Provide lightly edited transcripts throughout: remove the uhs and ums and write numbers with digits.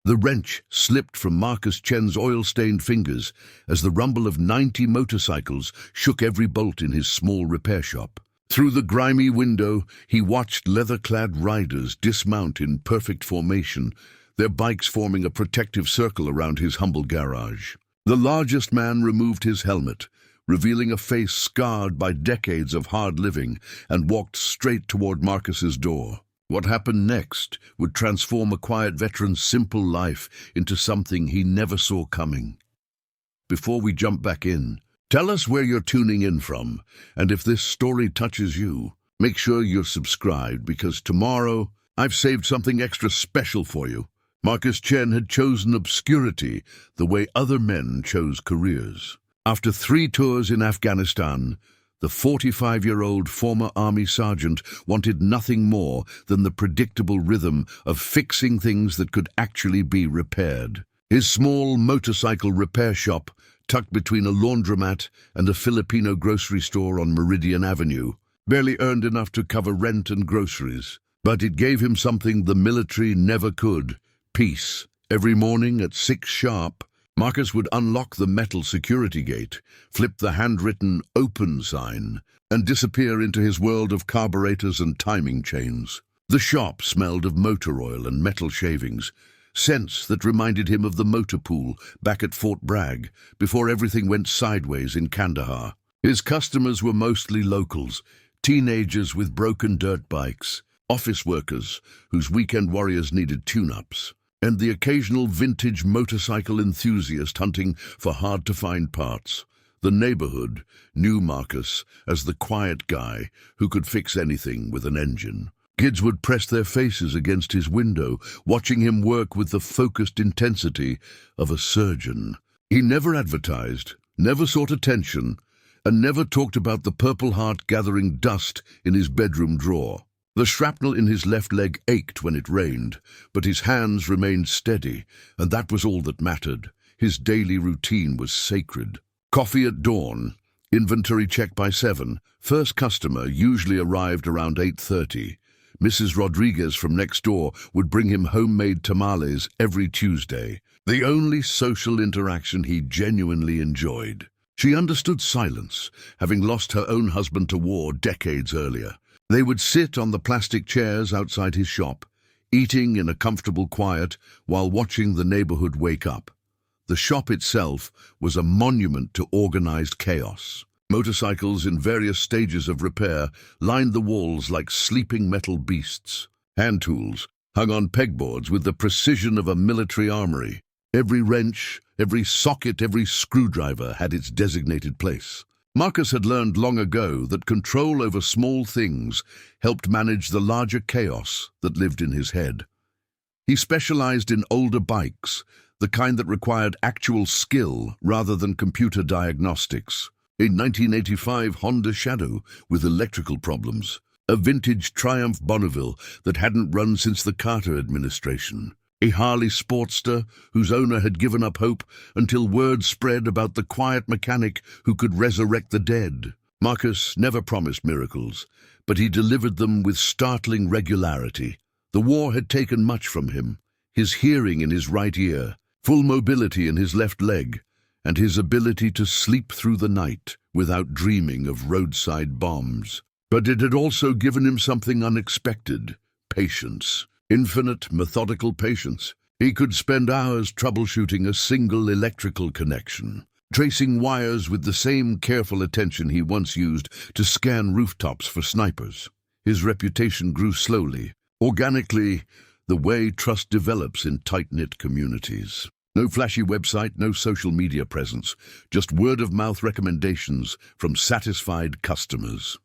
The wrench slipped from Marcus Chen's oil-stained fingers as the rumble of 90 motorcycles shook every bolt in his small repair shop. Through the grimy window, he watched leather-clad riders dismount in perfect formation, their bikes forming a protective circle around his humble garage. The largest man removed his helmet, revealing a face scarred by decades of hard living, and walked straight toward Marcus's door. What happened next would transform a quiet veteran's simple life into something he never saw coming. Before we jump back in, tell us where you're tuning in from, and if this story touches you, make sure you're subscribed, because tomorrow I've saved something extra special for you. Marcus Chen had chosen obscurity the way other men chose careers. After 3 tours in Afghanistan, the 45-year-old former army sergeant wanted nothing more than the predictable rhythm of fixing things that could actually be repaired. His small motorcycle repair shop, tucked between a laundromat and a Filipino grocery store on Meridian Avenue, barely earned enough to cover rent and groceries. But it gave him something the military never could: peace. Every morning at 6 sharp, Marcus would unlock the metal security gate, flip the handwritten "open" sign, and disappear into his world of carburetors and timing chains. The shop smelled of motor oil and metal shavings, scents that reminded him of the motor pool back at Fort Bragg before everything went sideways in Kandahar. His customers were mostly locals, teenagers with broken dirt bikes, office workers whose weekend warriors needed tune-ups, and the occasional vintage motorcycle enthusiast hunting for hard-to-find parts. The neighborhood knew Marcus as the quiet guy who could fix anything with an engine. Kids would press their faces against his window, watching him work with the focused intensity of a surgeon. He never advertised, never sought attention, and never talked about the Purple Heart gathering dust in his bedroom drawer. The shrapnel in his left leg ached when it rained, but his hands remained steady, and that was all that mattered. His daily routine was sacred. Coffee at dawn, inventory check by 7, first customer usually arrived around 8:30. Mrs. Rodriguez from next door would bring him homemade tamales every Tuesday, the only social interaction he genuinely enjoyed. She understood silence, having lost her own husband to war decades earlier. They would sit on the plastic chairs outside his shop, eating in a comfortable quiet while watching the neighborhood wake up. The shop itself was a monument to organized chaos. Motorcycles in various stages of repair lined the walls like sleeping metal beasts. Hand tools hung on pegboards with the precision of a military armory. Every wrench, every socket, every screwdriver had its designated place. Marcus had learned long ago that control over small things helped manage the larger chaos that lived in his head. He specialized in older bikes, the kind that required actual skill rather than computer diagnostics. A 1985 Honda Shadow with electrical problems, a vintage Triumph Bonneville that hadn't run since the Carter administration, a Harley Sportster whose owner had given up hope until word spread about the quiet mechanic who could resurrect the dead. Marcus never promised miracles, but he delivered them with startling regularity. The war had taken much from him: his hearing in his right ear, full mobility in his left leg, and his ability to sleep through the night without dreaming of roadside bombs. But it had also given him something unexpected: patience. Infinite, methodical patience. He could spend hours troubleshooting a single electrical connection, tracing wires with the same careful attention he once used to scan rooftops for snipers. His reputation grew slowly, organically, the way trust develops in tight-knit communities. No flashy website, no social media presence, just word-of-mouth recommendations from satisfied customers.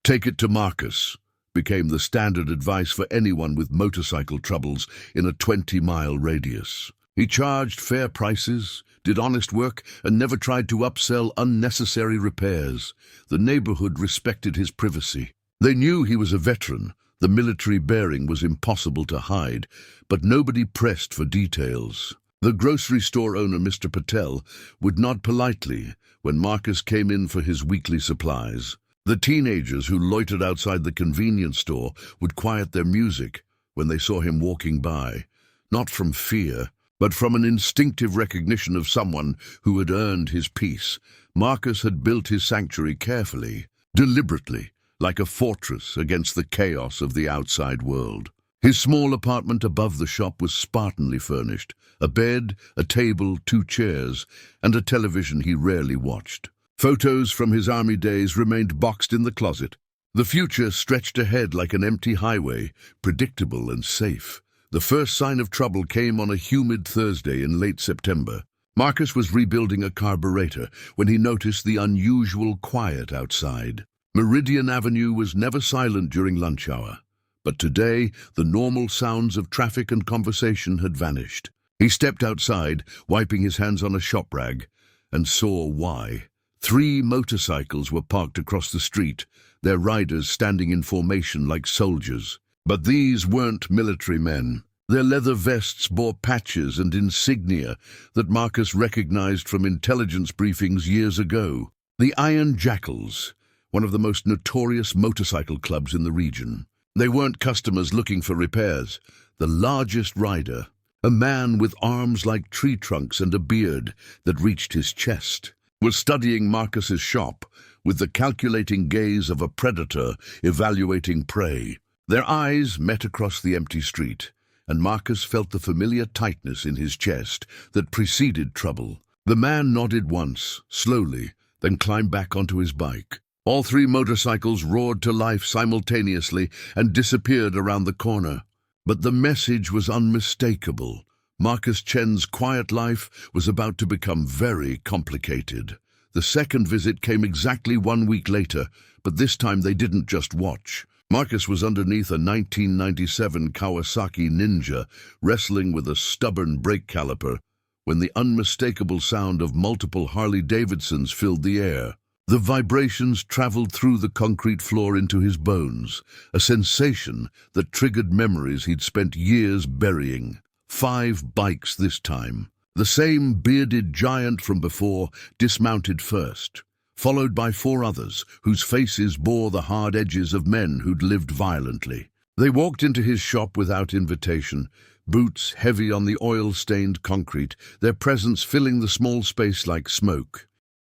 "Take it to Marcus" became the standard advice for anyone with motorcycle troubles in a 20-mile radius. He charged fair prices, did honest work, and never tried to upsell unnecessary repairs. The neighborhood respected his privacy. They knew he was a veteran. The military bearing was impossible to hide, but nobody pressed for details. The grocery store owner, Mr. Patel, would nod politely when Marcus came in for his weekly supplies. The teenagers who loitered outside the convenience store would quiet their music when they saw him walking by, not from fear, But from an instinctive recognition of someone who had earned his peace, Marcus had built his sanctuary carefully, deliberately, like a fortress against the chaos of the outside world. His small apartment above the shop was spartanly furnished, a bed, a table, 2 chairs, and a television he rarely watched. Photos from his army days remained boxed in the closet. The future stretched ahead like an empty highway, predictable and safe. The first sign of trouble came on a humid Thursday in late September. Marcus was rebuilding a carburetor when he noticed the unusual quiet outside. Meridian Avenue was never silent during lunch hour, but today the normal sounds of traffic and conversation had vanished. He stepped outside, wiping his hands on a shop rag, and saw why. 3 motorcycles were parked across the street, their riders standing in formation like soldiers. But these weren't military men. Their leather vests bore patches and insignia that Marcus recognized from intelligence briefings years ago. The Iron Jackals, one of the most notorious motorcycle clubs in the region. They weren't customers looking for repairs. The largest rider, a man with arms like tree trunks and a beard that reached his chest, was studying Marcus's shop with the calculating gaze of a predator evaluating prey. Their eyes met across the empty street, and Marcus felt the familiar tightness in his chest that preceded trouble. The man nodded once, slowly, then climbed back onto his bike. All 3 motorcycles roared to life simultaneously and disappeared around the corner. But the message was unmistakable. Marcus Chen's quiet life was about to become very complicated. The second visit came exactly 1 week later, but this time they didn't just watch. Marcus was underneath a 1997 Kawasaki Ninja, wrestling with a stubborn brake caliper, when the unmistakable sound of multiple Harley-Davidsons filled the air. The vibrations traveled through the concrete floor into his bones, a sensation that triggered memories he'd spent years burying. 5 bikes this time. The same bearded giant from before dismounted first, followed by 4 others whose faces bore the hard edges of men who'd lived violently. They walked into his shop without invitation, boots heavy on the oil-stained concrete, their presence filling the small space like smoke.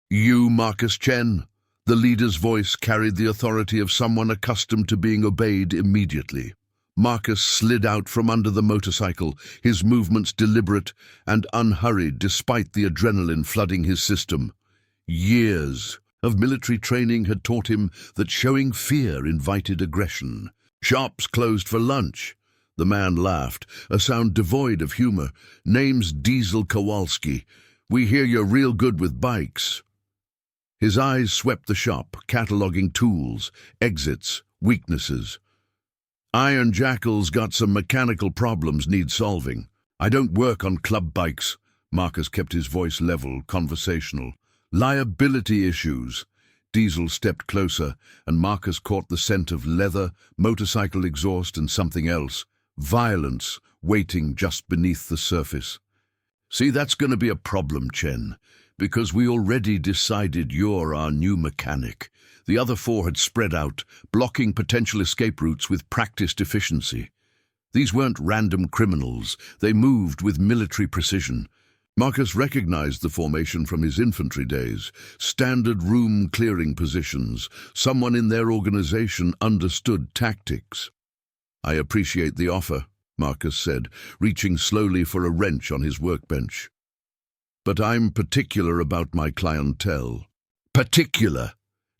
"You, Marcus Chen?" The leader's voice carried the authority of someone accustomed to being obeyed immediately. Marcus slid out from under the motorcycle, his movements deliberate and unhurried despite the adrenaline flooding his system. Years of military training had taught him that showing fear invited aggression. "Shops closed for lunch." The man laughed, a sound devoid of humor. "Name's Diesel Kowalski. We hear you're real good with bikes." His eyes swept the shop, cataloging tools, exits, weaknesses. "Iron Jackal's got some mechanical problems need solving. I don't work on club bikes." Marcus kept his voice level, conversational. "Liability issues." Diesel stepped closer, and Marcus caught the scent of leather, motorcycle exhaust, and something else. Violence, waiting just beneath the surface. "See, that's going to be a problem, Chen, because we already decided you're our new mechanic." The other 4 had spread out, blocking potential escape routes with practiced efficiency. These weren't random criminals. They moved with military precision. Marcus recognized the formation from his infantry days, standard room clearing positions. Someone in their organization understood tactics. "I appreciate the offer," Marcus said, reaching slowly for a wrench on his workbench. "But I'm particular about my clientele." "Particular?"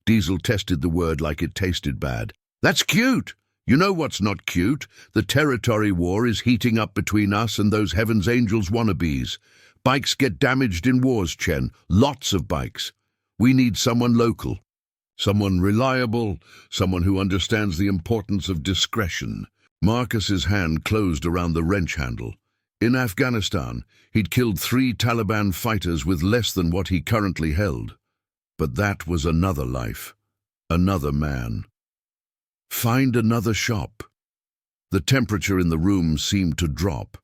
Diesel tested the word like it tasted bad. "That's cute. You know what's not cute? The territory war is heating up between us and those Heaven's Angels wannabes. Bikes get damaged in wars, Chen. Lots of bikes. We need someone local. Someone reliable. Someone who understands the importance of discretion." Marcus's hand closed around the wrench handle. In Afghanistan, he'd killed 3 Taliban fighters with less than what he currently held. But that was another life. Another man. "Find another shop." The temperature in the room seemed to drop.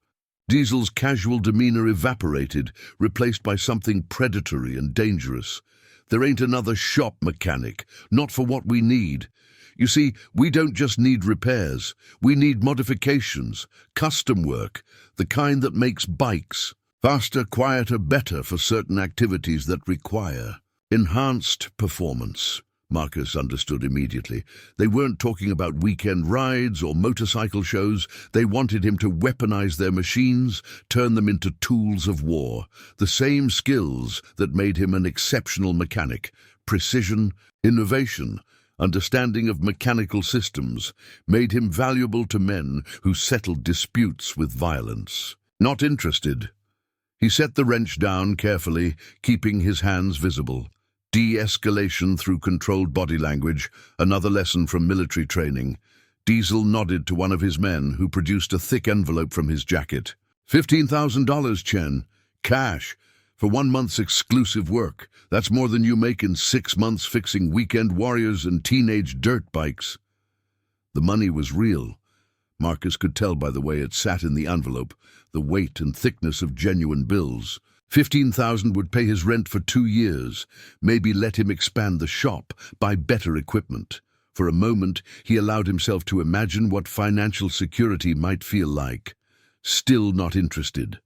Diesel's casual demeanor evaporated, replaced by something predatory and dangerous. "There ain't another shop, mechanic. Not for what we need. You see, we don't just need repairs. We need modifications, custom work, the kind that makes bikes faster, quieter, better for certain activities that require enhanced performance. Marcus understood immediately. They weren't talking about weekend rides or motorcycle shows. They wanted him to weaponize their machines, turn them into tools of war. The same skills that made him an exceptional mechanic. Precision, innovation, understanding of mechanical systems made him valuable to men who settled disputes with violence. Not interested. He set the wrench down carefully, keeping his hands visible. De-escalation through controlled body language, another lesson from military training. Diesel nodded to one of his men, who produced a thick envelope from his jacket. $15,000, Chen. Cash. For 1 month's exclusive work. That's more than you make in 6 months fixing weekend warriors and teenage dirt bikes. The money was real. Marcus could tell by the way it sat in the envelope, the weight and thickness of genuine bills. 15,000 would pay his rent for 2 years, maybe let him expand the shop, buy better equipment. For a moment, he allowed himself to imagine what financial security might feel like. Still not interested.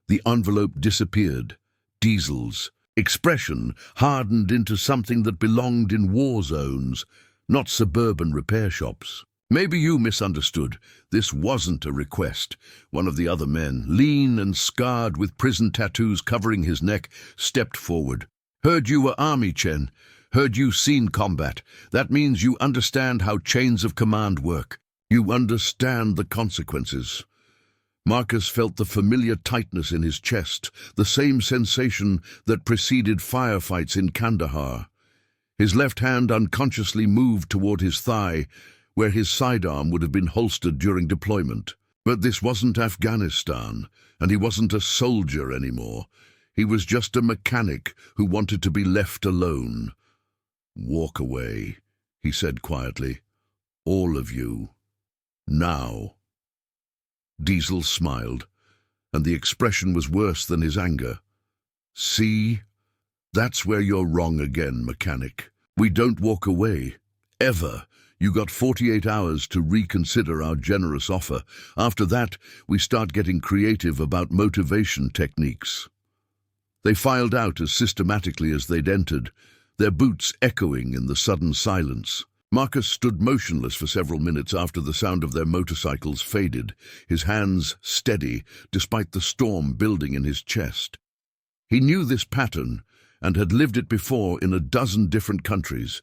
The envelope disappeared. Diesel's expression hardened into something that belonged in war zones, not suburban repair shops. Maybe you misunderstood. This wasn't a request. One of the other men, lean and scarred with prison tattoos covering his neck, stepped forward. Heard you were Army, Chen. Heard you seen combat. That means you understand how chains of command work. You understand the consequences. Marcus felt the familiar tightness in his chest, the same sensation that preceded firefights in Kandahar. His left hand unconsciously moved toward his thigh, where his sidearm would have been holstered during deployment. But this wasn't Afghanistan, and he wasn't a soldier anymore. He was just a mechanic who wanted to be left alone. "Walk away," he said quietly. "All of you. Now." Diesel smiled, and the expression was worse than his anger. "See? That's where you're wrong again, mechanic. We don't walk away. Ever. You got 48 hours to reconsider our generous offer. After that, we start getting creative about motivation techniques." They filed out as systematically as they'd entered, their boots echoing in the sudden silence. Marcus stood motionless for several minutes after the sound of their motorcycles faded, his hands steady despite the storm building in his chest. He knew this pattern and had lived it before in a dozen different countries.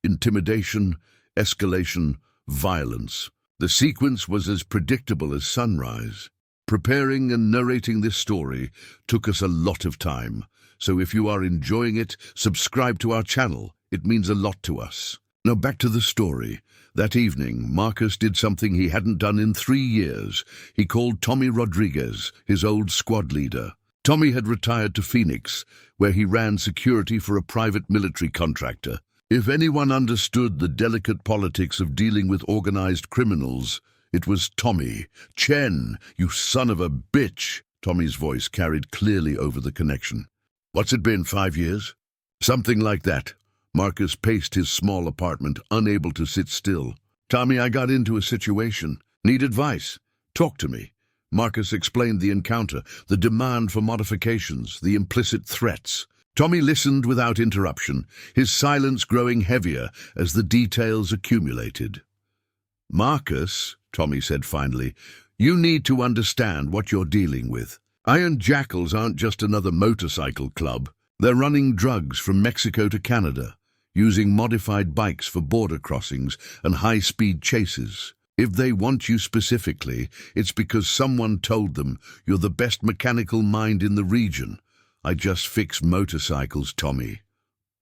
Intimidation, escalation, violence. The sequence was as predictable as sunrise. Preparing and narrating this story took us a lot of time, so if you are enjoying it, subscribe to our channel. It means a lot to us. Now back to the story. That evening, Marcus did something he hadn't done in 3 years. He called Tommy Rodriguez, his old squad leader. Tommy had retired to Phoenix, where he ran security for a private military contractor. If anyone understood the delicate politics of dealing with organized criminals, it was Tommy. "Chen, you son of a bitch!" Tommy's voice carried clearly over the connection. "What's it been, 5 years?" "Something like that." Marcus paced his small apartment, unable to sit still. "Tommy, I got into a situation. Need advice. Talk to me." Marcus explained the encounter, the demand for modifications, the implicit threats. Tommy listened without interruption, his silence growing heavier as the details accumulated. "Marcus," Tommy said finally, "you need to understand what you're dealing with. Iron Jackals aren't just another motorcycle club. They're running drugs from Mexico to Canada, using modified bikes for border crossings and high-speed chases. If they want you specifically, it's because someone told them you're the best mechanical mind in the region. I just fix motorcycles, Tommy."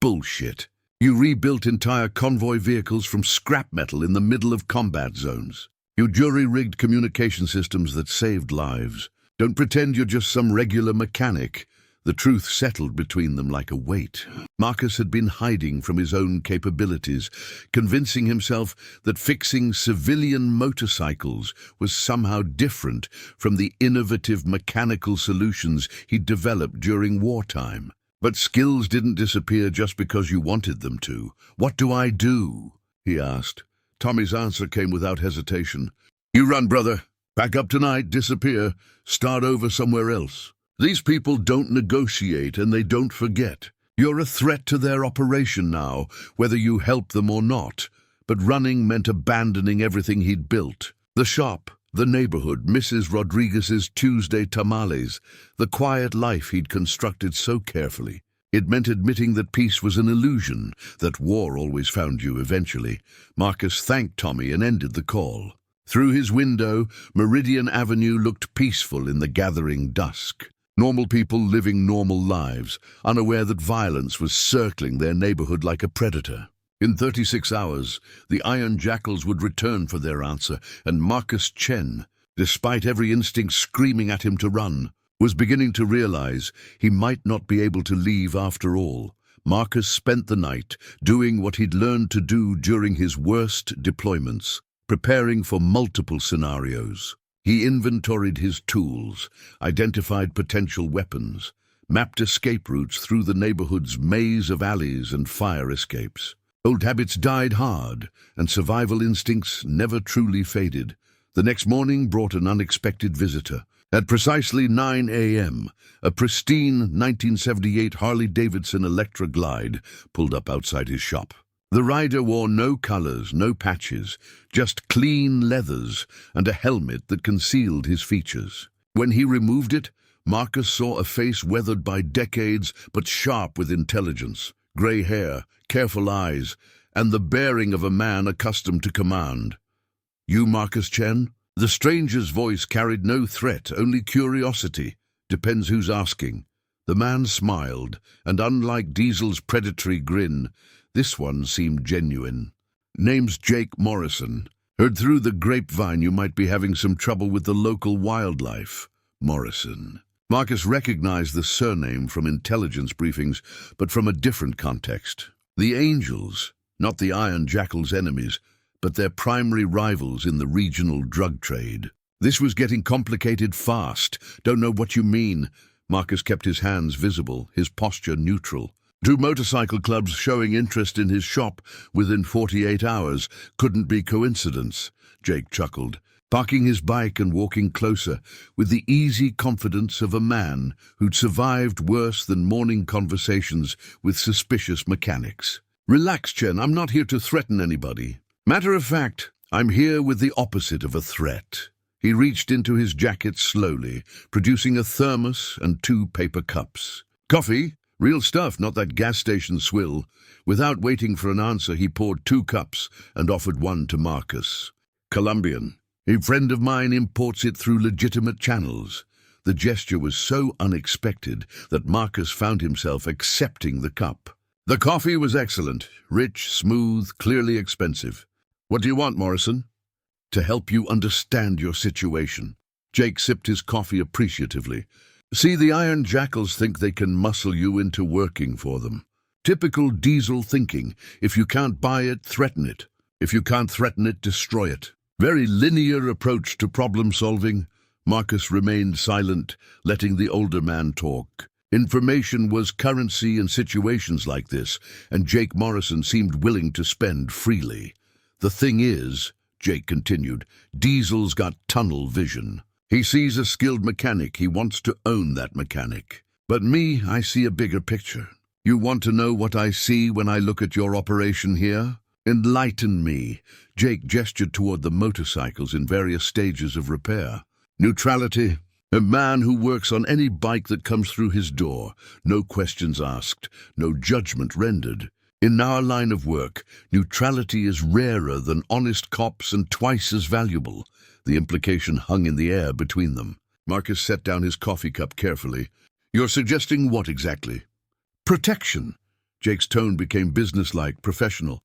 Bullshit. You rebuilt entire convoy vehicles from scrap metal in the middle of combat zones. You jury-rigged communication systems that saved lives. Don't pretend you're just some regular mechanic. The truth settled between them like a weight. Marcus had been hiding from his own capabilities, convincing himself that fixing civilian motorcycles was somehow different from the innovative mechanical solutions he'd developed during wartime. But skills didn't disappear just because you wanted them to. "What do I do?" he asked. Tommy's answer came without hesitation. You run, brother. Pack up tonight, disappear, start over somewhere else. These people don't negotiate and they don't forget. You're a threat to their operation now, whether you help them or not. But running meant abandoning everything he'd built. The shop, the neighborhood, Mrs. Rodriguez's Tuesday tamales, the quiet life he'd constructed so carefully. It meant admitting that peace was an illusion, that war always found you eventually. Marcus thanked Tommy and ended the call. Through his window, Meridian Avenue looked peaceful in the gathering dusk. Normal people living normal lives, unaware that violence was circling their neighborhood like a predator. In 36 hours, the Iron Jackals would return for their answer, and Marcus Chen, despite every instinct screaming at him to run, was beginning to realize he might not be able to leave after all. Marcus spent the night doing what he'd learned to do during his worst deployments, preparing for multiple scenarios. He inventoried his tools, identified potential weapons, mapped escape routes through the neighborhood's maze of alleys and fire escapes. Old habits died hard, and survival instincts never truly faded. The next morning brought an unexpected visitor. At precisely 9 a.m., a pristine 1978 Harley-Davidson Electra Glide pulled up outside his shop. The rider wore no colors, no patches, just clean leathers and a helmet that concealed his features. When he removed it, Marcus saw a face weathered by decades but sharp with intelligence, gray hair, careful eyes, and the bearing of a man accustomed to command. You, Marcus Chen? The stranger's voice carried no threat, only curiosity. Depends who's asking. The man smiled, and unlike Diesel's predatory grin, this one seemed genuine. Name's Jake Morrison. Heard through the grapevine you might be having some trouble with the local wildlife. Morrison. Marcus recognized the surname from intelligence briefings, but from a different context. The Angels, not the Iron Jackal's enemies, but their primary rivals in the regional drug trade. This was getting complicated fast. Don't know what you mean. Marcus kept his hands visible, his posture neutral. 2 motorcycle clubs showing interest in his shop within 48 hours. Couldn't be coincidence, Jake chuckled, parking his bike and walking closer with the easy confidence of a man who'd survived worse than morning conversations with suspicious mechanics. Relax, Chen, I'm not here to threaten anybody. Matter of fact, I'm here with the opposite of a threat. He reached into his jacket slowly, producing a thermos and 2 paper cups. Coffee? Real stuff, not that gas station swill. Without waiting for an answer, he poured 2 cups and offered one to Marcus. Colombian. A friend of mine imports it through legitimate channels. The gesture was so unexpected that Marcus found himself accepting the cup. The coffee was excellent, rich, smooth, clearly expensive. What do you want, Morrison? To help you understand your situation. Jake sipped his coffee appreciatively. See, the Iron Jackals think they can muscle you into working for them. Typical Diesel thinking. If you can't buy it, threaten it. If you can't threaten it, destroy it. Very linear approach to problem solving. Marcus remained silent, letting the older man talk. Information was currency in situations like this, and Jake Morrison seemed willing to spend freely. The thing is, Jake continued, Diesel's got tunnel vision. He sees a skilled mechanic. He wants to own that mechanic. But me, I see a bigger picture. You want to know what I see when I look at your operation here? Enlighten me. Jake gestured toward the motorcycles in various stages of repair. Neutrality. A man who works on any bike that comes through his door. No questions asked. No judgment rendered. In our line of work, neutrality is rarer than honest cops and twice as valuable. The implication hung in the air between them. Marcus set down his coffee cup carefully. You're suggesting what exactly? Protection. Jake's tone became businesslike, professional.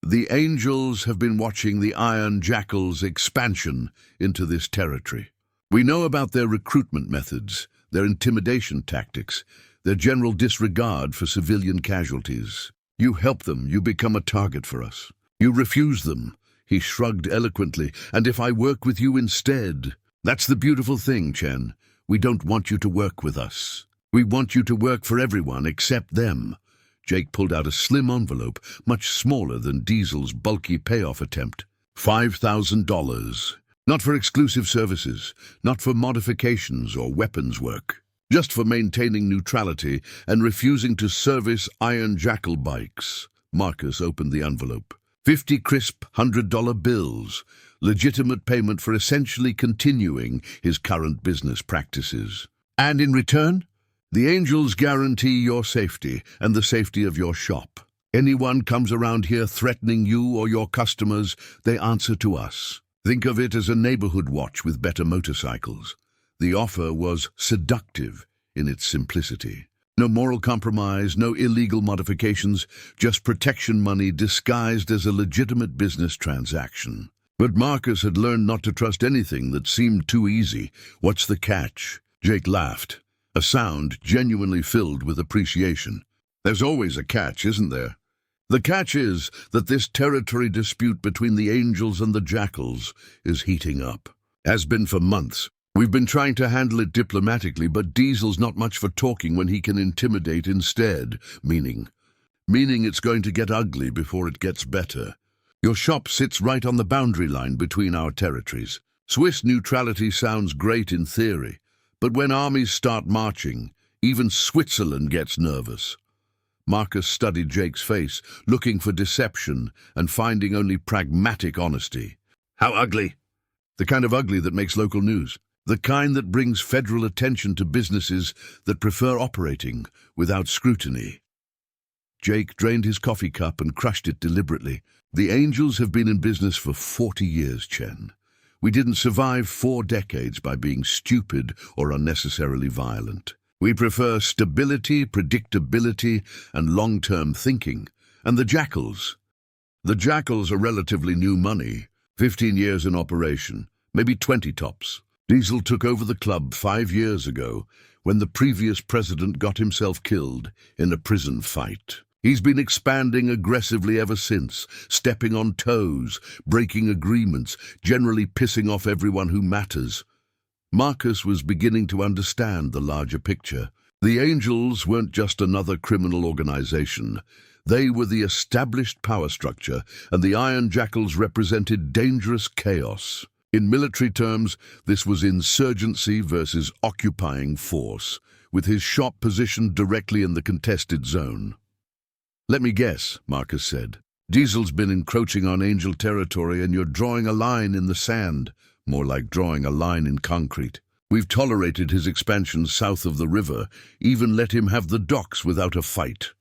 The Angels have been watching the Iron Jackal's expansion into this territory. We know about their recruitment methods, their intimidation tactics, their general disregard for civilian casualties. You help them, you become a target for us. You refuse them. He shrugged eloquently. And if I work with you instead? That's the beautiful thing, Chen. We don't want you to work with us. We want you to work for everyone except them. Jake pulled out a slim envelope, much smaller than Diesel's bulky payoff attempt. $5,000. Not for exclusive services, not for modifications or weapons work. Just for maintaining neutrality and refusing to service Iron Jackal bikes. Marcus opened the envelope. 50 crisp $100 bills. Legitimate payment for essentially continuing his current business practices. And in return, the angels guarantee your safety and the safety of your shop. Anyone comes around here threatening you or your customers, they answer to us. Think of it as a neighborhood watch with better motorcycles. The offer was seductive in its simplicity. No moral compromise, no illegal modifications, just protection money disguised as a legitimate business transaction. But Marcus had learned not to trust anything that seemed too easy. What's the catch? Jake laughed, a sound genuinely filled with appreciation. There's always a catch, isn't there? The catch is that this territory dispute between the angels and the jackals is heating up. Has been for months. We've been trying to handle it diplomatically, but Diesel's not much for talking when he can intimidate instead, meaning it's going to get ugly before it gets better. Your shop sits right on the boundary line between our territories. Swiss neutrality sounds great in theory, but when armies start marching, even Switzerland gets nervous. Marcus studied Jake's face, looking for deception and finding only pragmatic honesty. How ugly? The kind of ugly that makes local news. The kind that brings federal attention to businesses that prefer operating without scrutiny. Jake drained his coffee cup and crushed it deliberately. The Angels have been in business for 40 years, Chen. We didn't survive 4 decades by being stupid or unnecessarily violent. We prefer stability, predictability, and long-term thinking. And the Jackals? The Jackals are relatively new money, 15 years in operation, maybe 20 tops. Diesel took over the club 5 years ago when the previous president got himself killed in a prison fight. He's been expanding aggressively ever since, stepping on toes, breaking agreements, generally pissing off everyone who matters. Marcus was beginning to understand the larger picture. The Angels weren't just another criminal organization. They were the established power structure, and the Iron Jackals represented dangerous chaos. In military terms, this was insurgency versus occupying force, with his shop positioned directly in the contested zone. Let me guess, Marcus said. Diesel's been encroaching on Angel territory and you're drawing a line in the sand, more like drawing a line in concrete. We've tolerated his expansion south of the river, even let him have the docks without a fight.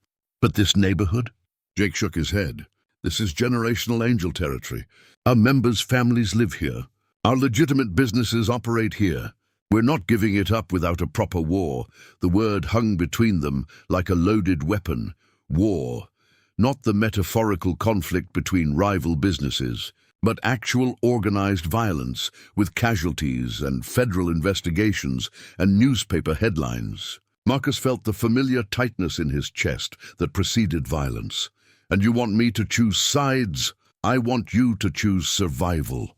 But this neighborhood? Jake shook his head. This is generational Angel territory. Our members' families live here. Our legitimate businesses operate here. We're not giving it up without a proper war. The word hung between them like a loaded weapon. War. Not the metaphorical conflict between rival businesses, but actual organized violence with casualties and federal investigations and newspaper headlines. Marcus felt the familiar tightness in his chest that preceded violence. And you want me to choose sides? I want you to choose survival.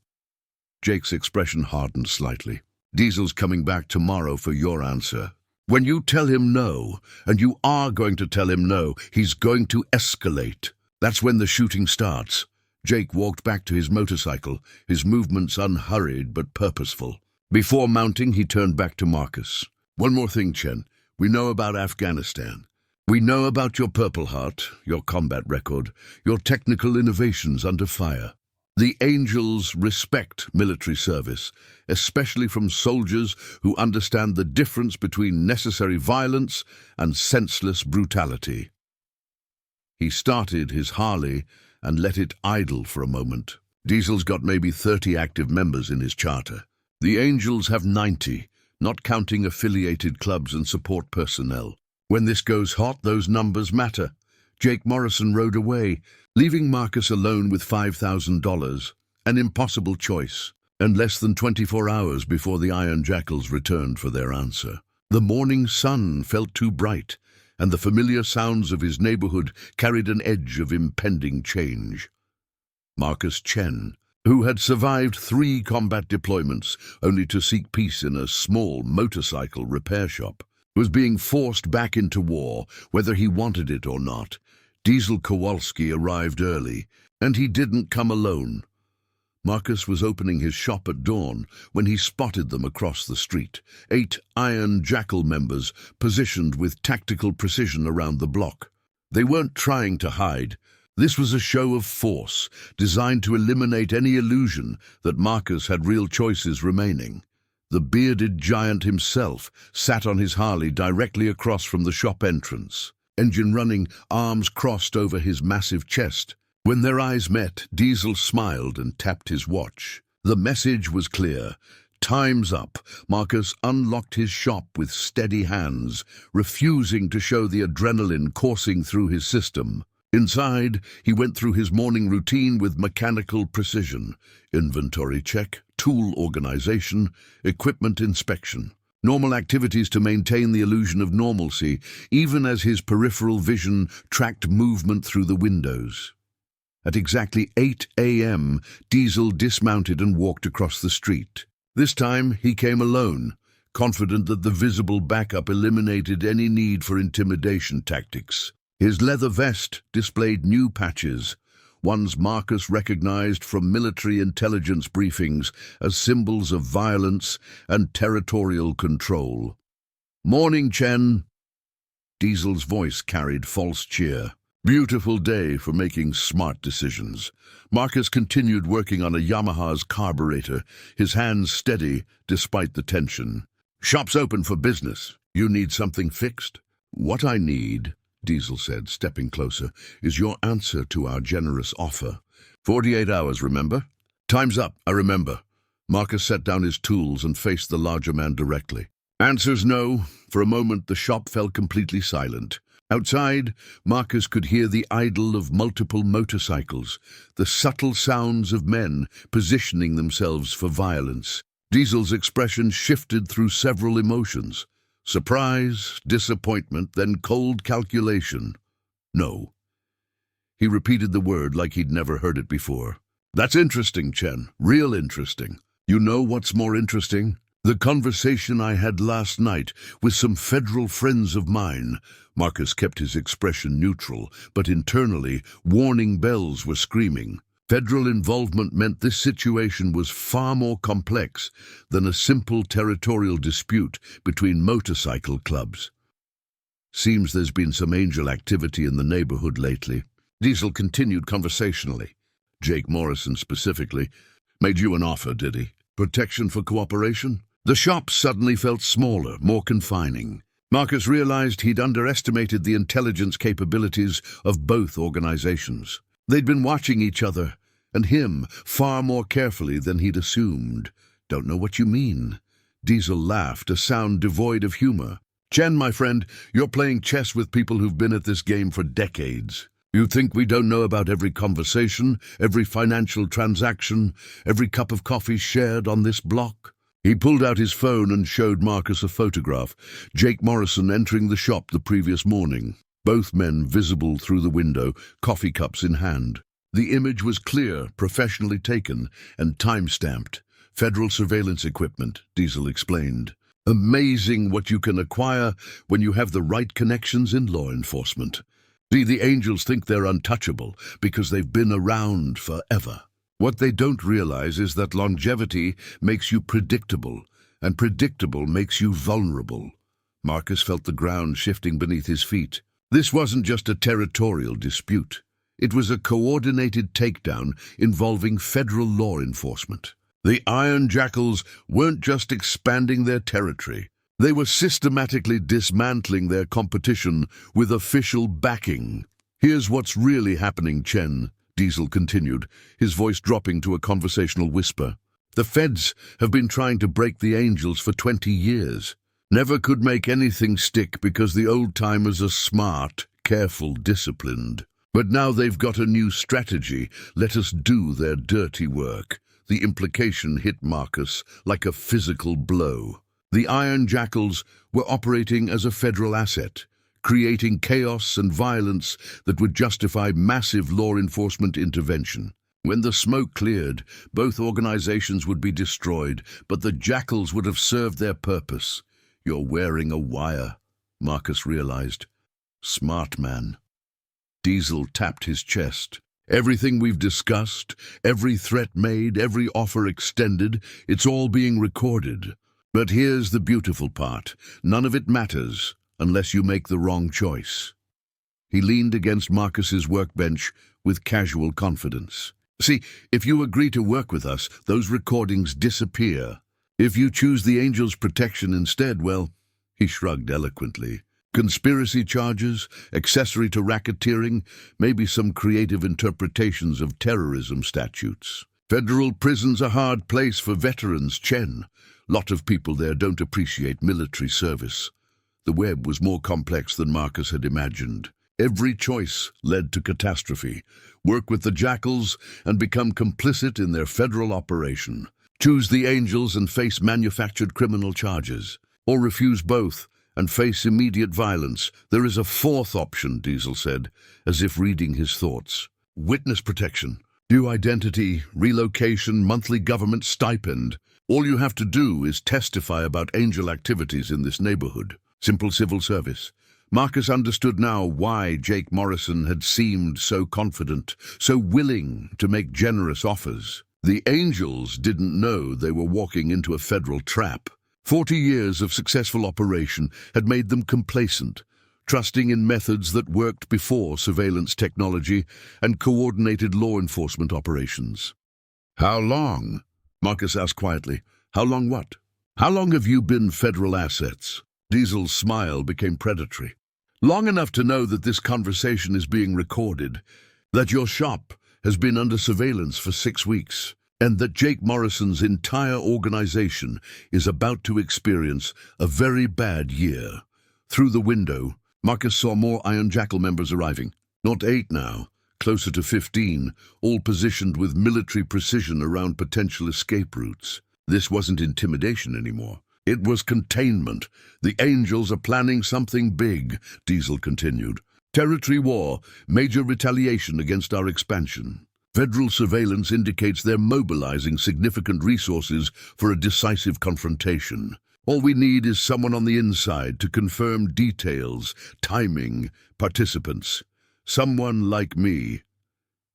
Jake's expression hardened slightly. Diesel's coming back tomorrow for your answer. When you tell him no, and you are going to tell him no, he's going to escalate. That's when the shooting starts. Jake walked back to his motorcycle, his movements unhurried but purposeful. Before mounting, he turned back to Marcus. One more thing, Chen. We know about Afghanistan. We know about your Purple Heart, your combat record, your technical innovations under fire. The Angels respect military service, especially from soldiers who understand the difference between necessary violence and senseless brutality. He started his Harley and let it idle for a moment. Diesel's got maybe 30 active members in his charter. The Angels have 90, not counting affiliated clubs and support personnel. When this goes hot, those numbers matter. Jake Morrison rode away, leaving Marcus alone with $5,000, an impossible choice, and less than 24 hours before the Iron Jackals returned for their answer. The morning sun felt too bright, and the familiar sounds of his neighborhood carried an edge of impending change. Marcus Chen, who had survived 3 combat deployments only to seek peace in a small motorcycle repair shop, was being forced back into war, whether he wanted it or not. Diesel Kowalski arrived early, and he didn't come alone. Marcus was opening his shop at dawn when he spotted them across the street, 8 Iron Jackal members positioned with tactical precision around the block. They weren't trying to hide. This was a show of force, designed to eliminate any illusion that Marcus had real choices remaining. The bearded giant himself sat on his Harley directly across from the shop entrance, engine running, arms crossed over his massive chest. When their eyes met, Diesel smiled and tapped his watch. The message was clear. Time's up. Marcus unlocked his shop with steady hands, refusing to show the adrenaline coursing through his system. Inside, he went through his morning routine with mechanical precision. Inventory check, tool organization, equipment inspection. Normal activities to maintain the illusion of normalcy, even as his peripheral vision tracked movement through the windows. At exactly 8 a.m., Diesel dismounted and walked across the street. This time, he came alone, confident that the visible backup eliminated any need for intimidation tactics. His leather vest displayed new patches, ones Marcus recognized from military intelligence briefings as symbols of violence and territorial control. "Morning, Chen." Diesel's voice carried false cheer. Beautiful day for making smart decisions. Marcus continued working on a Yamaha's carburetor, his hands steady despite the tension. "Shop's open for business. You need something fixed?" "What I need," Diesel said, stepping closer, "is your answer to our generous offer. 48 hours, remember?" "Time's up, I remember." Marcus set down his tools and faced the larger man directly. "Answer's no." For a moment, the shop fell completely silent. Outside, Marcus could hear the idle of multiple motorcycles, the subtle sounds of men positioning themselves for violence. Diesel's expression shifted through several emotions. Surprise, disappointment, then cold calculation. "No." He repeated the word like he'd never heard it before. "That's interesting, Chen. Real interesting. You know what's more interesting? The conversation I had last night with some federal friends of mine." Marcus kept his expression neutral, but internally, warning bells were screaming. Federal involvement meant this situation was far more complex than a simple territorial dispute between motorcycle clubs. "Seems there's been some angel activity in the neighborhood lately." Diesel continued conversationally. "Jake Morrison specifically. Made you an offer, did he? Protection for cooperation?" The shop suddenly felt smaller, more confining. Marcus realized he'd underestimated the intelligence capabilities of both organizations. They'd been watching each other, and him, far more carefully than he'd assumed. "Don't know what you mean." Diesel laughed, a sound devoid of humor. "Chen, my friend, you're playing chess with people who've been at this game for decades. You think we don't know about every conversation, every financial transaction, every cup of coffee shared on this block?" He pulled out his phone and showed Marcus a photograph. Jake Morrison entering the shop the previous morning. Both men visible through the window, coffee cups in hand. The image was clear, professionally taken, and time-stamped. "Federal surveillance equipment," Diesel explained. "Amazing what you can acquire when you have the right connections in law enforcement. See, the angels think they're untouchable because they've been around forever. What they don't realize is that longevity makes you predictable, and predictable makes you vulnerable." Marcus felt the ground shifting beneath his feet. This wasn't just a territorial dispute. It was a coordinated takedown involving federal law enforcement. The Iron Jackals weren't just expanding their territory. They were systematically dismantling their competition with official backing. "Here's what's really happening, Chen," Diesel continued, his voice dropping to a conversational whisper. "The feds have been trying to break the angels for 20 years. Never could make anything stick because the old-timers are smart, careful, disciplined. But now they've got a new strategy. Let us do their dirty work." The implication hit Marcus like a physical blow. The Iron Jackals were operating as a federal asset, creating chaos and violence that would justify massive law enforcement intervention. When the smoke cleared, both organizations would be destroyed, but the Jackals would have served their purpose. "You're wearing a wire," Marcus realized. "Smart man." Diesel tapped his chest. Everything we've discussed, every threat made, every offer extended, it's all being recorded. But here's the beautiful part. None of it matters unless you make the wrong choice. He leaned against Marcus's workbench with casual confidence. See, if you agree to work with us, those recordings disappear. If you choose the Angel's protection instead, well, he shrugged eloquently. Conspiracy charges, accessory to racketeering, maybe some creative interpretations of terrorism statutes. Federal prison's a hard place for veterans, Chen. Lot of people there don't appreciate military service. The web was more complex than Marcus had imagined. Every choice led to catastrophe. Work with the Jackals and become complicit in their federal operation. Choose the Angels and face manufactured criminal charges. Or refuse both and face immediate violence. There is a fourth option, Diesel said, as if reading his thoughts. Witness protection. Due identity, relocation, monthly government stipend. All you have to do is testify about Angel activities in this neighborhood. Simple civil service. Marcus understood now why Jake Morrison had seemed so confident, so willing to make generous offers. The Angels didn't know they were walking into a federal trap. 40 years of successful operation had made them complacent, trusting in methods that worked before surveillance technology and coordinated law enforcement operations. How long? Marcus asked quietly. How long what? How long have you been federal assets? Diesel's smile became predatory. Long enough to know that this conversation is being recorded, that your shop has been under surveillance for 6 weeks, and that Jake Morrison's entire organization is about to experience a very bad year. Through the window, Marcus saw more Iron Jackal members arriving. Not 8 now, closer to 15, all positioned with military precision around potential escape routes. This wasn't intimidation anymore. It was containment. The Angels are planning something big, Diesel continued. Territory war, major retaliation against our expansion. Federal surveillance indicates they're mobilizing significant resources for a decisive confrontation. All we need is someone on the inside to confirm details, timing, participants. Someone like me.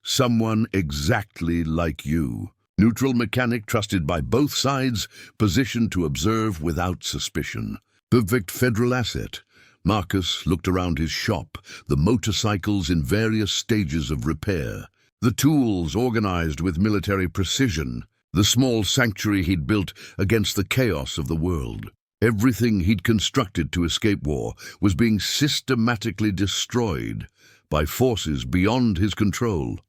Someone exactly like you. Neutral mechanic trusted by both sides, positioned to observe without suspicion. Perfect federal asset. Marcus looked around his shop, the motorcycles in various stages of repair. The tools organized with military precision, the small sanctuary he'd built against the chaos of the world. Everything he'd constructed to escape war was being systematically destroyed by forces beyond his control.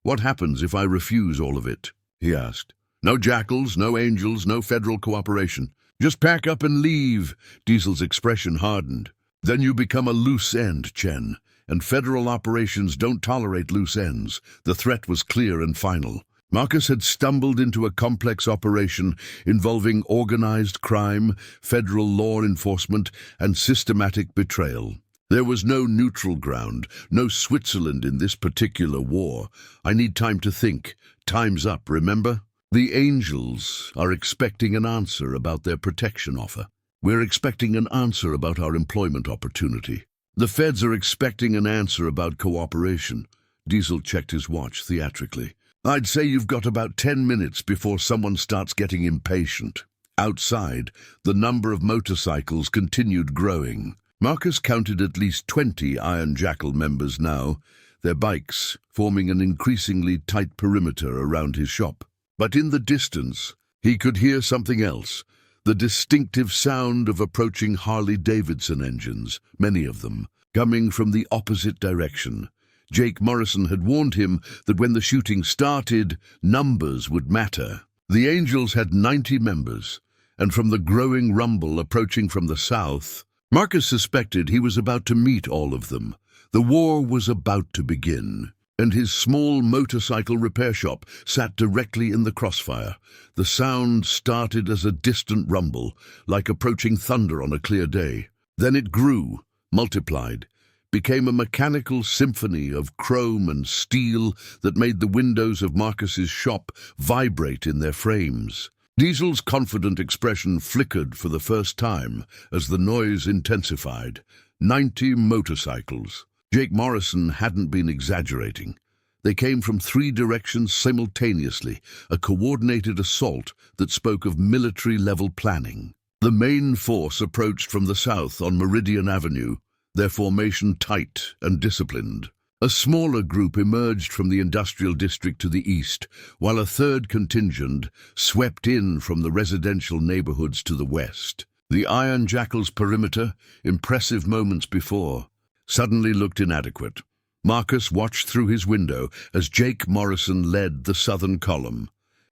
What happens if I refuse all of it? He asked. No Jackals, no Angels, no federal cooperation. Just pack up and leave. Diesel's expression hardened. Then you become a loose end, Chen. And federal operations don't tolerate loose ends. The threat was clear and final. Marcus had stumbled into a complex operation involving organized crime, federal law enforcement, and systematic betrayal. There was no neutral ground, no Switzerland in this particular war. I need time to think. Time's up, remember? The Angels are expecting an answer about their protection offer. We're expecting an answer about our employment opportunity. The feds are expecting an answer about cooperation. Diesel checked his watch theatrically. I'd say you've got about 10 minutes before someone starts getting impatient. Outside, the number of motorcycles continued growing. Marcus counted at least 20 Iron Jackal members now, their bikes forming an increasingly tight perimeter around his shop. But in the distance, he could hear something else. The distinctive sound of approaching Harley-Davidson engines, many of them, coming from the opposite direction. Jake Morrison had warned him that when the shooting started, numbers would matter. The Angels had 90 members, and from the growing rumble approaching from the south, Marcus suspected he was about to meet all of them. The war was about to begin, and his small motorcycle repair shop sat directly in the crossfire. The sound started as a distant rumble, like approaching thunder on a clear day. Then it grew, multiplied, became a mechanical symphony of chrome and steel that made the windows of Marcus's shop vibrate in their frames. Diesel's confident expression flickered for the first time as the noise intensified. 90 motorcycles. Jake Morrison hadn't been exaggerating. They came from 3 directions simultaneously, a coordinated assault that spoke of military-level planning. The main force approached from the south on Meridian Avenue, their formation tight and disciplined. A smaller group emerged from the industrial district to the east, while a third contingent swept in from the residential neighborhoods to the west. The Iron Jackal's perimeter, impressive moments before, suddenly looked inadequate. Marcus watched through his window as Jake Morrison led the southern column.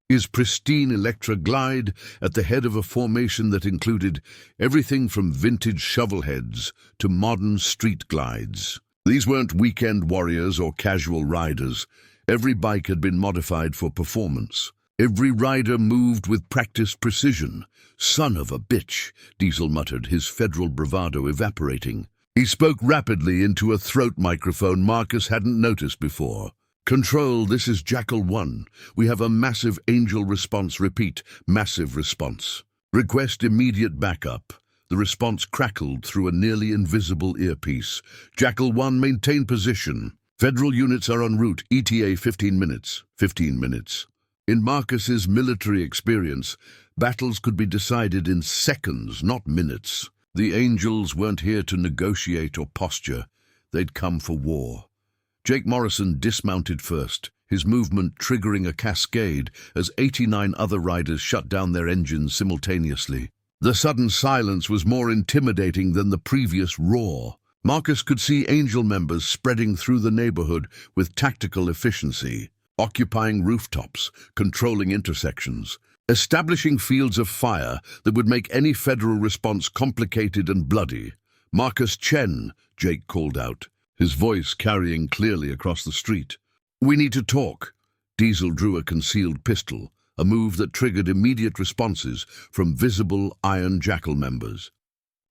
His pristine Electra glide at the head of a formation that included everything from vintage shovelheads to modern street glides. These weren't weekend warriors or casual riders. Every bike had been modified for performance. Every rider moved with practiced precision. "Son of a bitch," Diesel muttered, his federal bravado evaporating. He spoke rapidly into a throat microphone Marcus hadn't noticed before. "Control, this is Jackal 1. We have a massive Angel response. Repeat, massive response. Request immediate backup." The response crackled through a nearly invisible earpiece. "Jackal 1, maintain position. Federal units are en route. ETA 15 minutes. 15 minutes. In Marcus's military experience, battles could be decided in seconds, not minutes. The Angels weren't here to negotiate or posture. They'd come for war. Jake Morrison dismounted first, his movement triggering a cascade as 89 other riders shut down their engines simultaneously. The sudden silence was more intimidating than the previous roar. Marcus could see Angel members spreading through the neighborhood with tactical efficiency, occupying rooftops, controlling intersections, establishing fields of fire that would make any federal response complicated and bloody. "Marcus Chen," Jake called out, his voice carrying clearly across the street. "We need to talk." Diesel drew a concealed pistol, a move that triggered immediate responses from visible Iron Jackal members.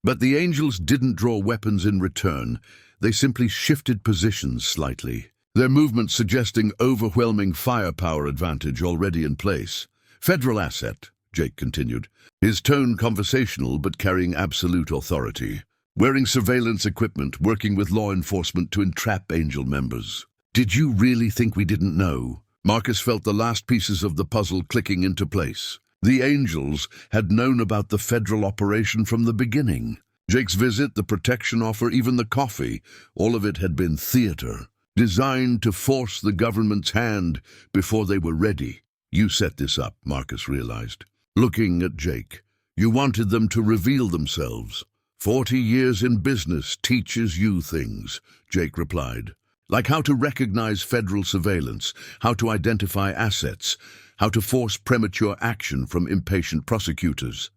But the Angels didn't draw weapons in return. They simply shifted positions slightly, their movement suggesting overwhelming firepower advantage already in place. "Federal asset," Jake continued, his tone conversational but carrying absolute authority. "Wearing surveillance equipment, working with law enforcement to entrap Angel members." "Did you really think we didn't know?" Marcus felt the last pieces of the puzzle clicking into place. The Angels had known about the federal operation from the beginning. Jake's visit, the protection offer, even the coffee, all of it had been theater, designed to force the government's hand before they were ready. "You set this up," Marcus realized, looking at Jake. "You wanted them to reveal themselves." 40 years in business teaches you things," Jake replied. "Like how to recognize federal surveillance, how to identify assets, how to force premature action from impatient prosecutors."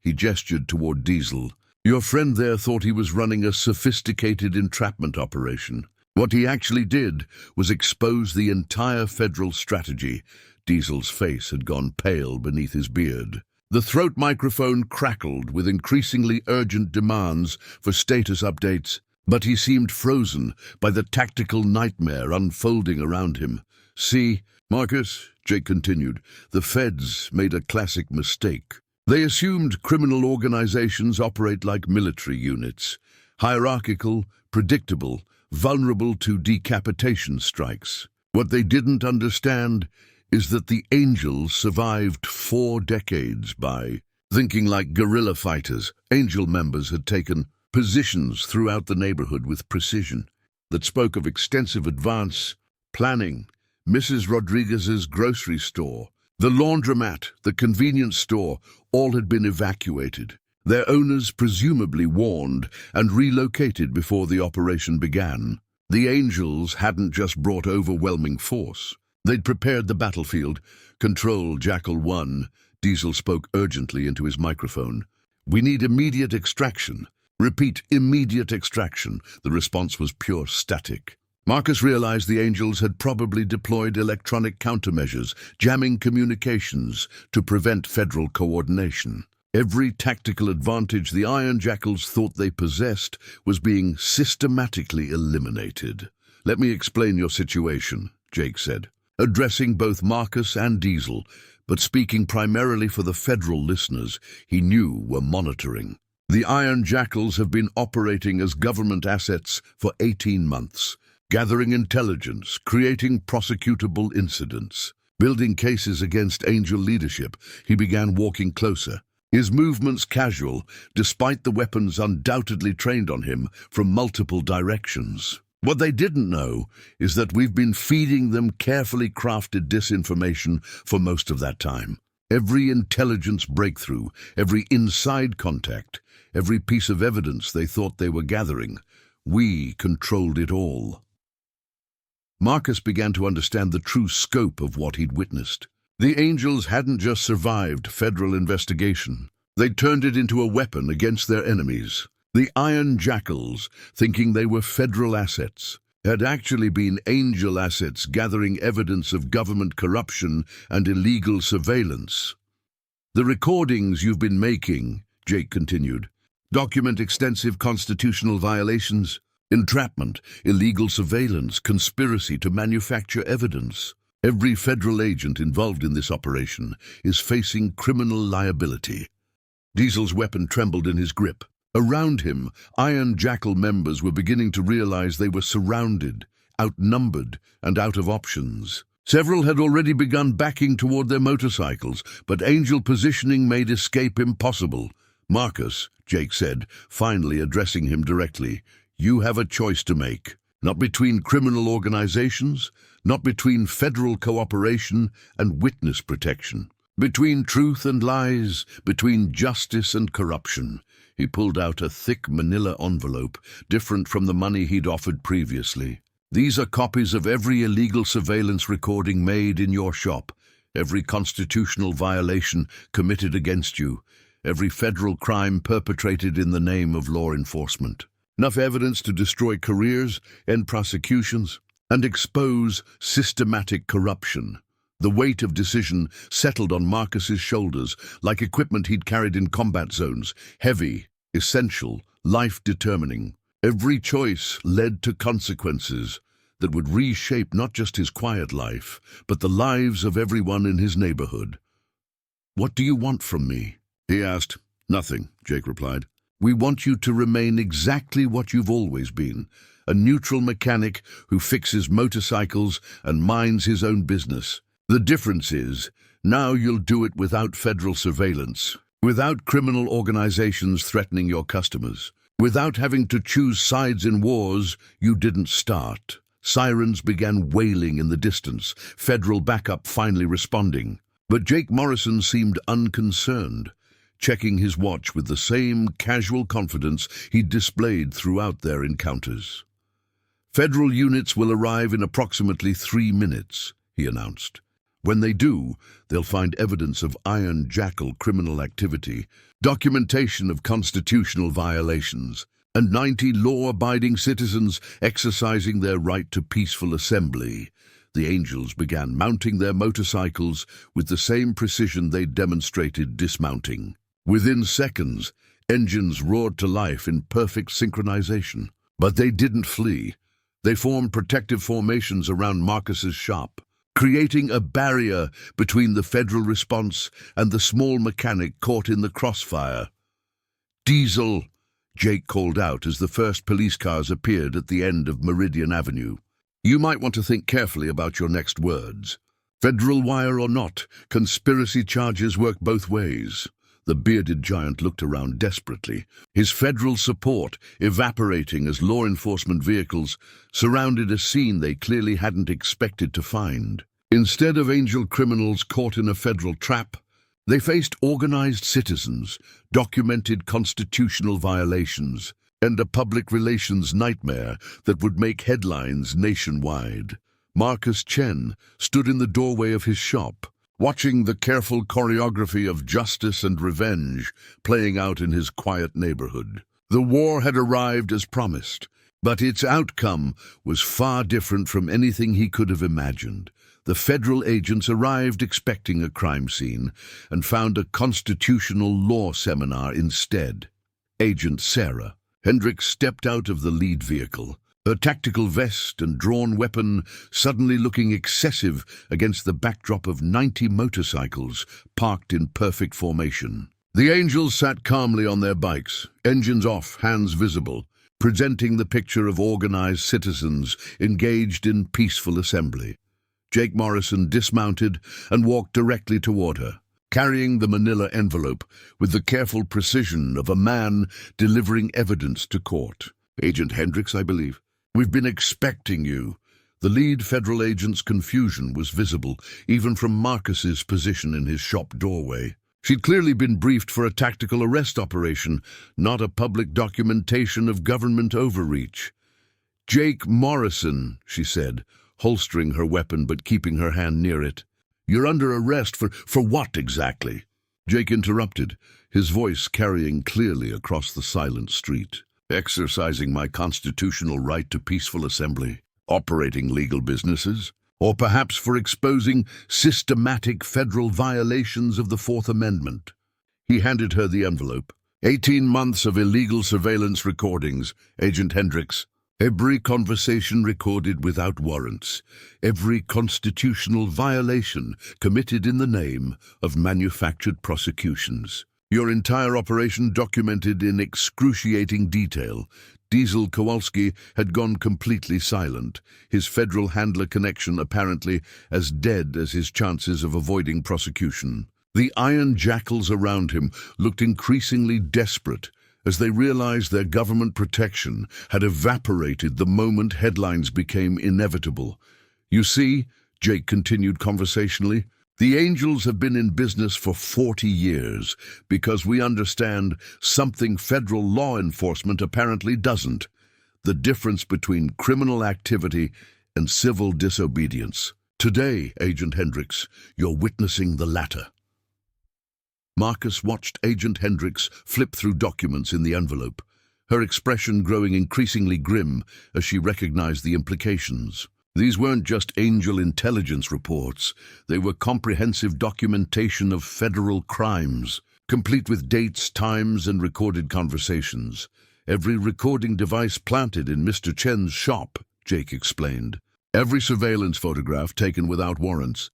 He gestured toward Diesel. "Your friend there thought he was running a sophisticated entrapment operation. What he actually did was expose the entire federal strategy." Diesel's face had gone pale beneath his beard. The throat microphone crackled with increasingly urgent demands for status updates, but he seemed frozen by the tactical nightmare unfolding around him. "See, Marcus," Jake continued, "the feds made a classic mistake. They assumed criminal organizations operate like military units, hierarchical, predictable, vulnerable to decapitation strikes. What they didn't understand is that the Angels survived 4 decades by thinking like guerrilla fighters. Angel members had taken positions throughout the neighborhood with precision that spoke of extensive advance planning. Mrs. Rodriguez's grocery store, the laundromat, the convenience store, all had been evacuated. Their owners presumably warned and relocated before the operation began. The Angels hadn't just brought overwhelming force. They'd prepared the battlefield. "Control, Jackal 1, Diesel spoke urgently into his microphone. "We need immediate extraction." "Repeat, immediate extraction." The response was pure static. Marcus realized the Angels had probably deployed electronic countermeasures, jamming communications to prevent federal coordination. Every tactical advantage the Iron Jackals thought they possessed was being systematically eliminated. "Let me explain your situation," Jake said, addressing both Marcus and Diesel, but speaking primarily for the federal listeners he knew were monitoring. "The Iron Jackals have been operating as government assets for 18 months. gathering intelligence, creating prosecutable incidents. Building cases against Angel leadership, he began walking closer. His movements casual, despite the weapons undoubtedly trained on him from multiple directions. What they didn't know is that we've been feeding them carefully crafted disinformation for most of that time. Every intelligence breakthrough, every inside contact, every piece of evidence they thought they were gathering, we controlled it all. Marcus began to understand the true scope of what he'd witnessed. The Angels hadn't just survived federal investigation. They'd turned it into a weapon against their enemies. The Iron Jackals, thinking they were federal assets, had actually been Angel assets gathering evidence of government corruption and illegal surveillance. The recordings you've been making, Jake continued, document extensive constitutional violations, entrapment, illegal surveillance, conspiracy to manufacture evidence. Every federal agent involved in this operation is facing criminal liability. Diesel's weapon trembled in his grip. Around him, Iron Jackal members were beginning to realize they were surrounded, outnumbered, and out of options. Several had already begun backing toward their motorcycles, but Angel positioning made escape impossible. "Marcus," Jake said, finally addressing him directly, "you have a choice to make. Not between criminal organizations, not between federal cooperation and witness protection. Between truth and lies, between justice and corruption." He pulled out a thick manila envelope, different from the money he'd offered previously. "These are copies of every illegal surveillance recording made in your shop, every constitutional violation committed against you, every federal crime perpetrated in the name of law enforcement. Enough evidence to destroy careers, end prosecutions, and expose systematic corruption." The weight of decision settled on Marcus's shoulders like equipment he'd carried in combat zones, heavy, essential, life-determining. Every choice led to consequences that would reshape not just his quiet life, but the lives of everyone in his neighborhood. "What do you want from me?" he asked. "Nothing," Jake replied. "We want you to remain exactly what you've always been, a neutral mechanic who fixes motorcycles and minds his own business. The difference is, now you'll do it without federal surveillance, without criminal organizations threatening your customers, without having to choose sides in wars you didn't start." Sirens began wailing in the distance, federal backup finally responding. But Jake Morrison seemed unconcerned, checking his watch with the same casual confidence he'd displayed throughout their encounters. "Federal units will arrive in approximately 3 minutes, he announced. "When they do, they'll find evidence of Iron Jackal criminal activity, documentation of constitutional violations, and 90 law-abiding citizens exercising their right to peaceful assembly." The Angels began mounting their motorcycles with the same precision they'd demonstrated dismounting. Within seconds, engines roared to life in perfect synchronization. But they didn't flee. They formed protective formations around Marcus's shop, creating a barrier between the federal response and the small mechanic caught in the crossfire. "Diesel!" Jake called out as the first police cars appeared at the end of Meridian Avenue. "You might want to think carefully about your next words. Federal wire or not, conspiracy charges work both ways." The bearded giant looked around desperately, his federal support evaporating as law enforcement vehicles surrounded a scene they clearly hadn't expected to find. Instead of Angel criminals caught in a federal trap, they faced organized citizens, documented constitutional violations, and a public relations nightmare that would make headlines nationwide. Marcus Chen stood in the doorway of his shop, watching the careful choreography of justice and revenge playing out in his quiet neighborhood. The war had arrived as promised, but its outcome was far different from anything he could have imagined. The federal agents arrived expecting a crime scene and found a constitutional law seminar instead. Agent Sarah Hendricks stepped out of the lead vehicle, her tactical vest and drawn weapon suddenly looking excessive against the backdrop of 90 motorcycles parked in perfect formation. The Angels sat calmly on their bikes, engines off, hands visible. presenting the picture of organized citizens engaged in peaceful assembly. Jake Morrison dismounted and walked directly toward her, carrying the manila envelope with the careful precision of a man delivering evidence to court. "Agent Hendricks, I believe. We've been expecting you." The lead federal agent's confusion was visible, even from Marcus's position in his shop doorway. She'd clearly been briefed for a tactical arrest operation, not a public documentation of government overreach. "Jake Morrison," she said, holstering her weapon but keeping her hand near it. "You're under arrest for what exactly?" Jake interrupted, his voice carrying clearly across the silent street. "Exercising my constitutional right to peaceful assembly, operating legal businesses, or perhaps for exposing systematic federal violations of the Fourth Amendment." He handed her the envelope. 18 months of illegal surveillance recordings, Agent Hendricks. Every conversation recorded without warrants. Every constitutional violation committed in the name of manufactured prosecutions. Your entire operation documented in excruciating detail. Diesel Kowalski had gone completely silent, his federal handler connection apparently as dead as his chances of avoiding prosecution. The iron jackals around him looked increasingly desperate as they realized their government protection had evaporated the moment headlines became inevitable. "You see," Jake continued conversationally, "the Angels have been in business for 40 years because we understand something federal law enforcement apparently doesn't: the difference between criminal activity and civil disobedience. Today, Agent Hendricks, you're witnessing the latter." Marcus watched Agent Hendricks flip through documents in the envelope, her expression growing increasingly grim as she recognized the implications. These weren't just Angel intelligence reports, they were comprehensive documentation of federal crimes, complete with dates, times, and recorded conversations. "Every recording device planted in Mr. Chen's shop," Jake explained. "Every surveillance photograph taken without warrants.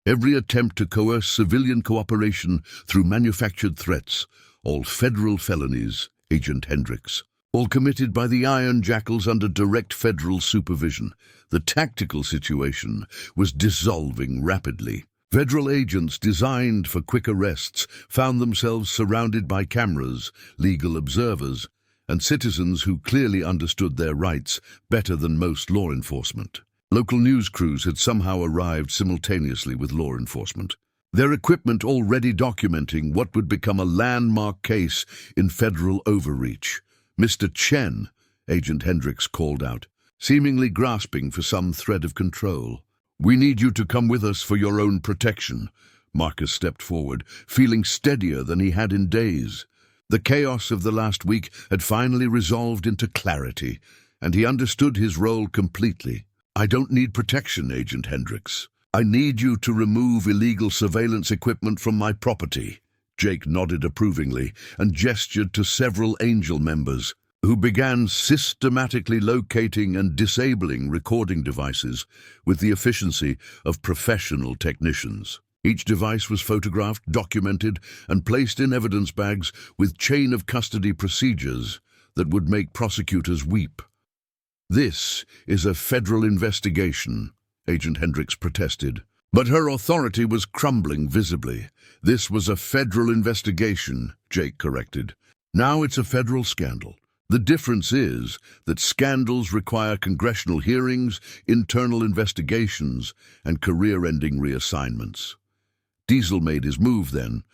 Every attempt to coerce civilian cooperation through manufactured threats. All federal felonies, Agent Hendricks. All committed by the Iron Jackals under direct federal supervision." The tactical situation was dissolving rapidly. Federal agents designed for quick arrests found themselves surrounded by cameras, legal observers, and citizens who clearly understood their rights better than most law enforcement. Local news crews had somehow arrived simultaneously with law enforcement, their equipment already documenting what would become a landmark case in federal overreach. "Mr. Chen," Agent Hendricks called out, seemingly grasping for some thread of control. "We need you to come with us for your own protection." Marcus stepped forward, feeling steadier than he had in days. The chaos of the last week had finally resolved into clarity, and he understood his role completely. "I don't need protection, Agent Hendricks. I need you to remove illegal surveillance equipment from my property." Jake nodded approvingly and gestured to several Angel members, who began systematically locating and disabling recording devices with the efficiency of professional technicians. Each device was photographed, documented, and placed in evidence bags with chain of custody procedures that would make prosecutors weep. "This is a federal investigation," Agent Hendricks protested. But her authority was crumbling visibly. "This was a federal investigation," Jake corrected. "Now it's a federal scandal. The difference is that scandals require congressional hearings, internal investigations, and career-ending reassignments." Diesel made his move then,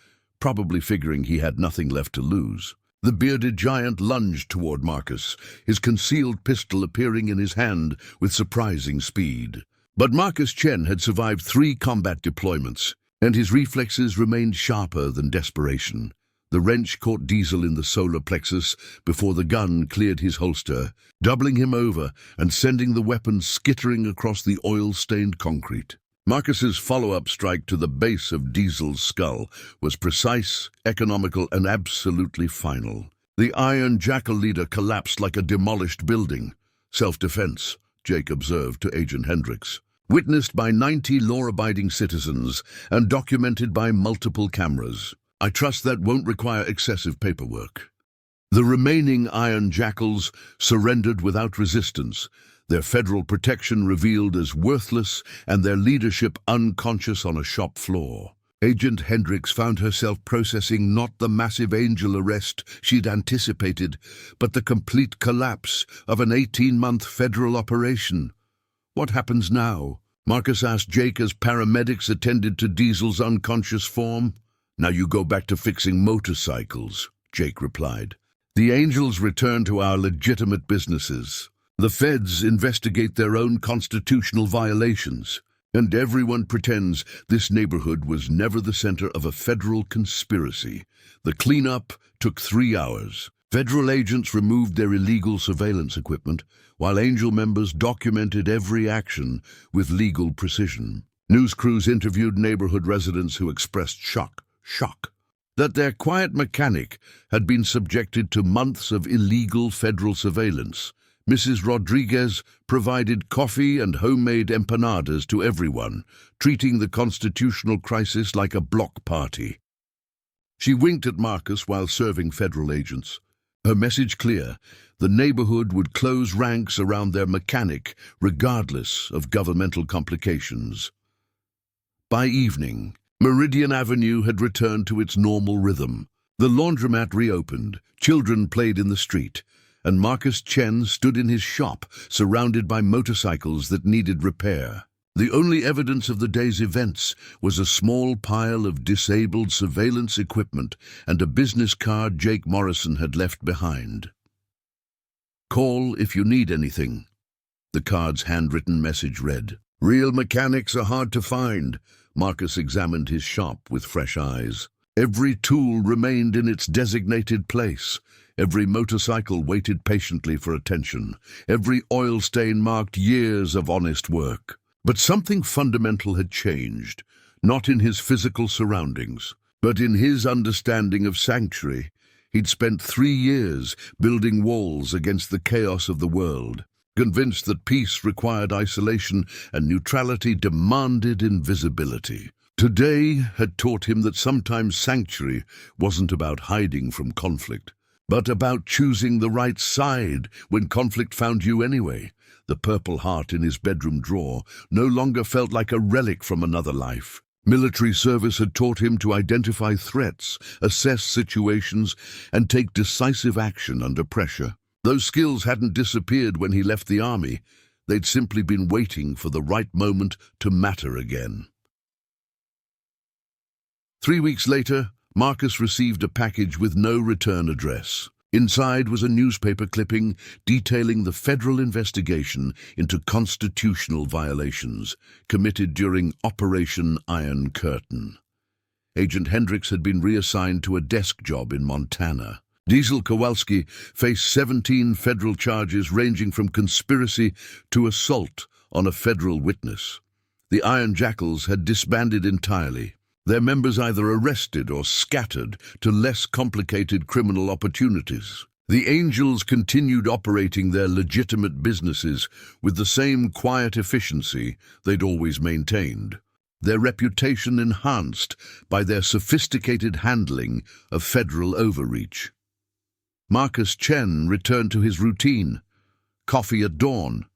probably figuring he had nothing left to lose. The bearded giant lunged toward Marcus, his concealed pistol appearing in his hand with surprising speed. But Marcus Chen had survived 3 combat deployments, and his reflexes remained sharper than desperation. The wrench caught Diesel in the solar plexus before the gun cleared his holster, doubling him over and sending the weapon skittering across the oil-stained concrete. Marcus's follow-up strike to the base of Diesel's skull was precise, economical, and absolutely final. The Iron Jackal leader collapsed like a demolished building. "Self-defense," Jake observed to Agent Hendricks. "Witnessed by 90 law-abiding citizens and documented by multiple cameras. I trust that won't require excessive paperwork." The remaining iron jackals surrendered without resistance, their federal protection revealed as worthless and their leadership unconscious on a shop floor. Agent Hendricks found herself processing not the massive Angel arrest she'd anticipated, but the complete collapse of an 18-month federal operation. What happens now? Marcus asked Jake as paramedics attended to Diesel's unconscious form. Now you go back to fixing motorcycles, Jake replied. The Angels return to our legitimate businesses. The feds investigate their own constitutional violations, and everyone pretends this neighborhood was never the center of a federal conspiracy. The cleanup took 3 hours. Federal agents removed their illegal surveillance equipment, while Angel members documented every action with legal precision. News crews interviewed neighborhood residents who expressed shock that their quiet mechanic had been subjected to months of illegal federal surveillance. Mrs. Rodriguez provided coffee and homemade empanadas to everyone, treating the constitutional crisis like a block party. She winked at Marcus while serving federal agents. Her message clear: the neighborhood would close ranks around their mechanic, regardless of governmental complications. By evening, Meridian Avenue had returned to its normal rhythm. The laundromat reopened, children played in the street, and Marcus Chen stood in his shop, surrounded by motorcycles that needed repair. The only evidence of the day's events was a small pile of disabled surveillance equipment and a business card Jake Morrison had left behind. "Call if you need anything," the card's handwritten message read. "Real mechanics are hard to find." Marcus examined his shop with fresh eyes. Every tool remained in its designated place. Every motorcycle waited patiently for attention. Every oil stain marked years of honest work. But something fundamental had changed, not in his physical surroundings, but in his understanding of sanctuary. He'd spent 3 years building walls against the chaos of the world, convinced that peace required isolation and neutrality demanded invisibility. Today had taught him that sometimes sanctuary wasn't about hiding from conflict, but about choosing the right side when conflict found you anyway. The Purple Heart in his bedroom drawer no longer felt like a relic from another life. Military service had taught him to identify threats, assess situations, and take decisive action under pressure. Those skills hadn't disappeared when he left the army. They'd simply been waiting for the right moment to matter again. 3 weeks later, Marcus received a package with no return address. Inside was a newspaper clipping detailing the federal investigation into constitutional violations committed during Operation Iron Curtain. Agent Hendricks had been reassigned to a desk job in Montana. Diesel Kowalski faced 17 federal charges ranging from conspiracy to assault on a federal witness. The Iron Jackals had disbanded entirely, their members either arrested or scattered to less complicated criminal opportunities. The Angels continued operating their legitimate businesses with the same quiet efficiency they'd always maintained, their reputation enhanced by their sophisticated handling of federal overreach. Marcus Chen returned to his routine. Coffee at dawn,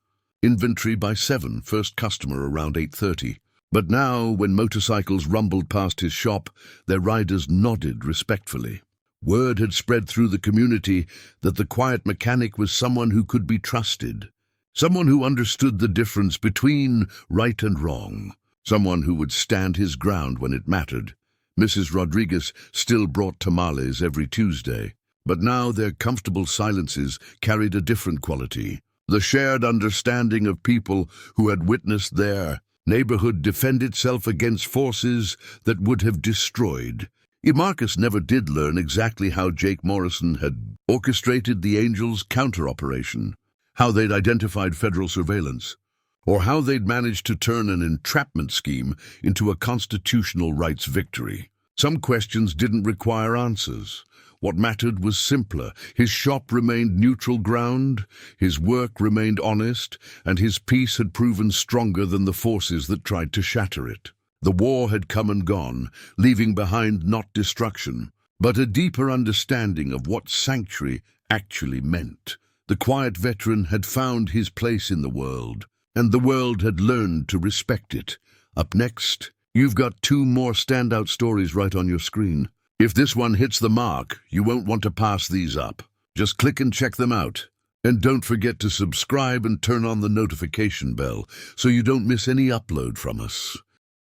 inventory by 7, first customer around 8:30. But now, when motorcycles rumbled past his shop, their riders nodded respectfully. Word had spread through the community that the quiet mechanic was someone who could be trusted, someone who understood the difference between right and wrong, someone who would stand his ground when it mattered. Mrs. Rodriguez still brought tamales every Tuesday, but now their comfortable silences carried a different quality, the shared understanding of people who had witnessed their neighborhood defend itself against forces that would have destroyed. Marcus never did learn exactly how Jake Morrison had orchestrated the Angels' counter-operation, how they'd identified federal surveillance, or how they'd managed to turn an entrapment scheme into a constitutional rights victory. Some questions didn't require answers. What mattered was simpler. His shop remained neutral ground, his work remained honest, and his peace had proven stronger than the forces that tried to shatter it. The war had come and gone, leaving behind not destruction, but a deeper understanding of what sanctuary actually meant. The quiet veteran had found his place in the world, and the world had learned to respect it. Up next, you've got two more standout stories right on your screen. If this one hits the mark, you won't want to pass these up. Just click and check them out. And don't forget to subscribe and turn on the notification bell so you don't miss any upload from us.